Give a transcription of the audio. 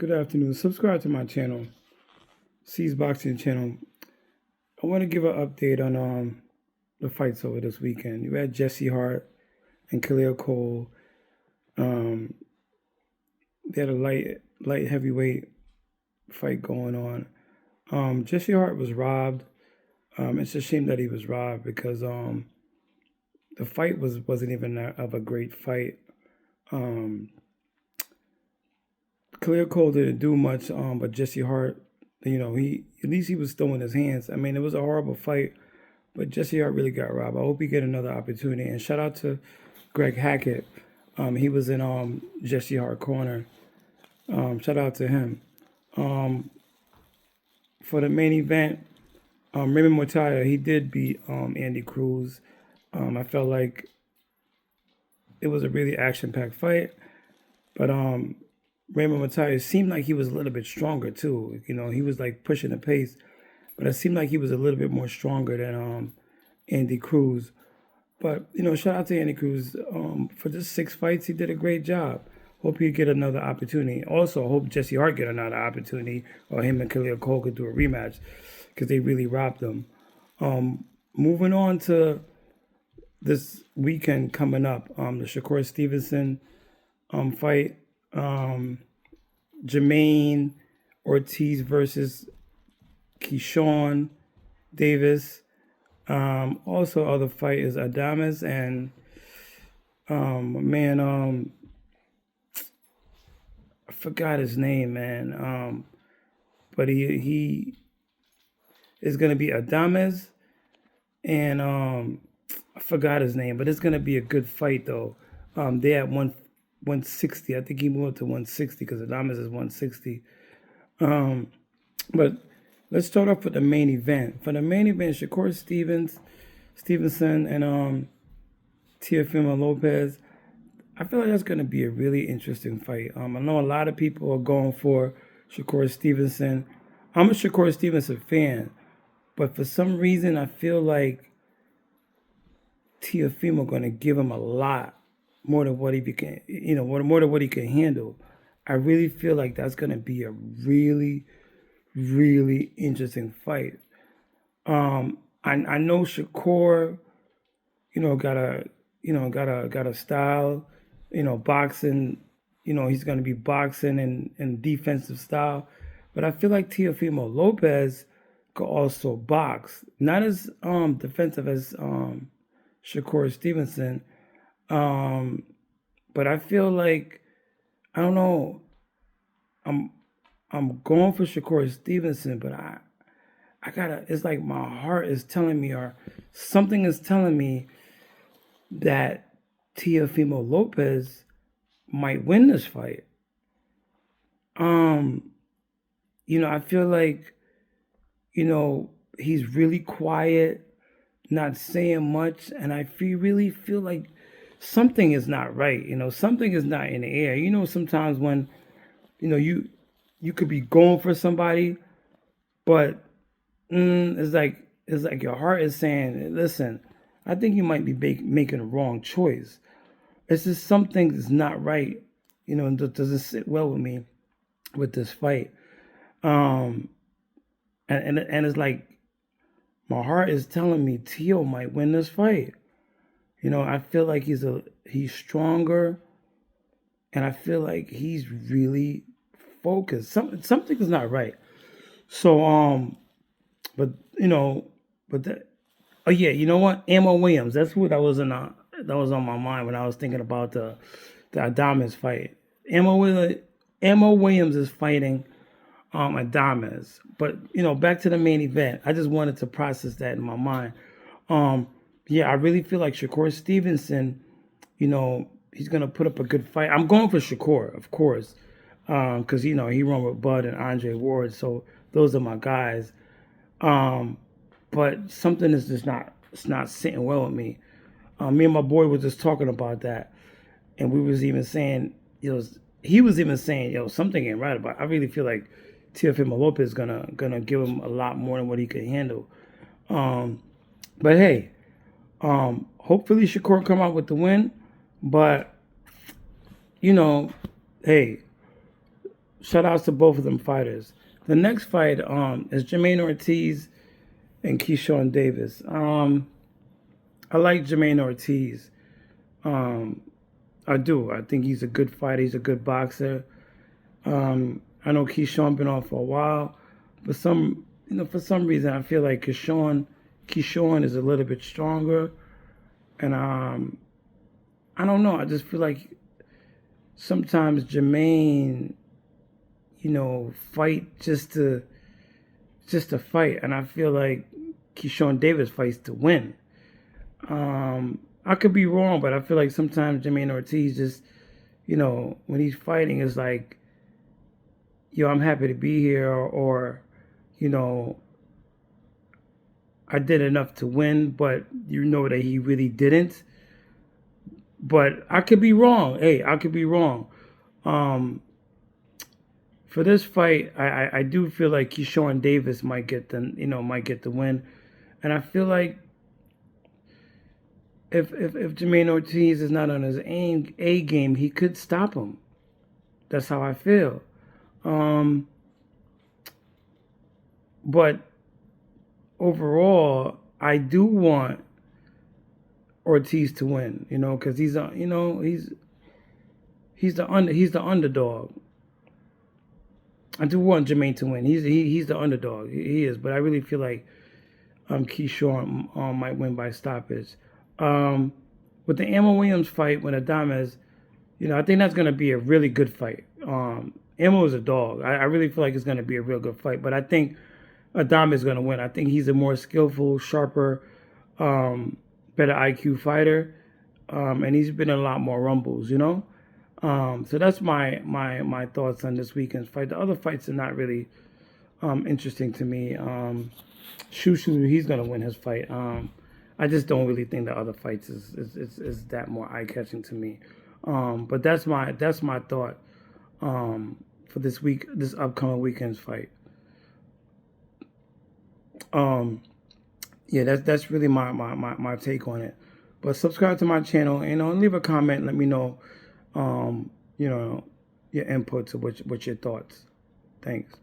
Good afternoon. Subscribe to my channel, C's Boxing channel. I want to give an update on the fights over this weekend. You had Jesse Hart and Khalil Cole. Um, they had a light heavyweight fight going on. Jesse Hart was robbed. It's a shame that he was robbed because the fight wasn't even of a great fight. Um, Khalil Cole didn't do much, but Jesse Hart, he at least he was throwing his hands. I mean, it was a horrible fight, but Jesse Hart really got robbed. I hope he get another opportunity. And shout out to Greg Hackett. He was in Jesse Hart corner. Shout out to him. For the main event, Raymond Montaya, he did beat Andy Cruz. I felt like it was a really action-packed fight, but Raymond Montaya seemed like he was a little bit stronger too. He was like pushing the pace, but it seemed like he was a little bit more stronger than Andy Cruz. But shout out to Andy Cruz for just 6 fights. He did a great job. Hope he get another opportunity. Also, hope Jesse Hart get another opportunity, or him and Khalil Cole could do a rematch because they really robbed them. Moving on to this weekend coming up, the Shakur Stevenson fight. Jermaine Ortiz versus Keyshawn Davis. Also, other fight is Adames and I forgot his name, man. But he is gonna be Adames and I forgot his name, but it's gonna be a good fight though. They at 160. I think he moved to 160 because Adames is 160. But let's start off with the main event. For the main event, Shakur Stevenson and Teofimo Lopez. I feel like that's going to be a really interesting fight. I know a lot of people are going for Shakur Stevenson. I'm a Shakur Stevenson fan, but for some reason I feel like Teofimo going to give him a lot more than what he can, more than what he can handle. I really feel like that's going to be a really, really interesting fight. I know Shakur, got a style, boxing. He's going to be boxing and defensive style, but I feel like Teofimo Lopez could also box, not as defensive as Shakur Stevenson. But I feel like I don't know. I'm going for Shakur Stevenson, but I gotta. It's like my heart is telling me, or something is telling me that Teofimo Lopez might win this fight. I feel like, he's really quiet, not saying much, and really feel like something is not right. Something is not in the air. Sometimes when, you could be going for somebody, but it's like your heart is saying, listen, I think you might be making a wrong choice. It's just something that's not right. It doesn't sit well with me with this fight. And it's like my heart is telling me Tio might win this fight. I feel like he's stronger, and I feel like he's really focused. Something is not right. So but oh yeah, you know what? Ammo Williams. That's what that was on my mind when I was thinking about the Adames fight. Ammo Williams is fighting Adames. But back to the main event. I just wanted to process that in my mind. Yeah, I really feel like Shakur Stevenson, he's gonna put up a good fight. I'm going for Shakur, of course, because he run with Bud and Andre Ward, so those are my guys. But something is just not sitting well with me. Me and my boy was just talking about that, and we was even saying, he was even saying, something ain't right about it. I really feel like Teofimo Lopez is gonna give him a lot more than what he can handle. But hey, hopefully Shakur come out with the win. But hey, shout outs to both of them fighters. The next fight is Jermaine Ortiz and Keyshawn Davis. I like Jermaine Ortiz. I do. I think he's a good fighter. He's a good boxer. I know Keyshawn been on for a while, but for some reason I feel like Keyshawn is a little bit stronger, and I don't know. I just feel like sometimes Jermaine, fight just to fight, and I feel like Keyshawn Davis fights to win. I could be wrong, but I feel like sometimes Jermaine Ortiz just, when he's fighting, is like, I'm happy to be here, or I did enough to win, but that he really didn't. But I could be wrong. Hey, I could be wrong. For this fight, I do feel like Keyshawn Davis might get the win, and I feel like if Jermaine Ortiz is not on his A game, he could stop him. That's how I feel. But overall, I do want Ortiz to win, because he's the underdog. I do want Jermaine to win. He's the underdog. He is, but I really feel like Keyshawn might win by stoppage. With the Ammo Williams fight with Adames, I think that's going to be a really good fight. Ammo is a dog. I really feel like it's going to be a real good fight, but I think Adames is going to win. I think he's a more skillful, sharper, better IQ fighter, and he's been in a lot more rumbles, So that's my thoughts on this weekend's fight. The other fights are not really interesting to me. Shushu, he's going to win his fight. I just don't really think the other fights is that more eye catching to me. But that's my thought for this upcoming weekend's fight. Yeah, that's really my take on it. But subscribe to my channel and leave a comment and let me know your input to what your thoughts. Thanks.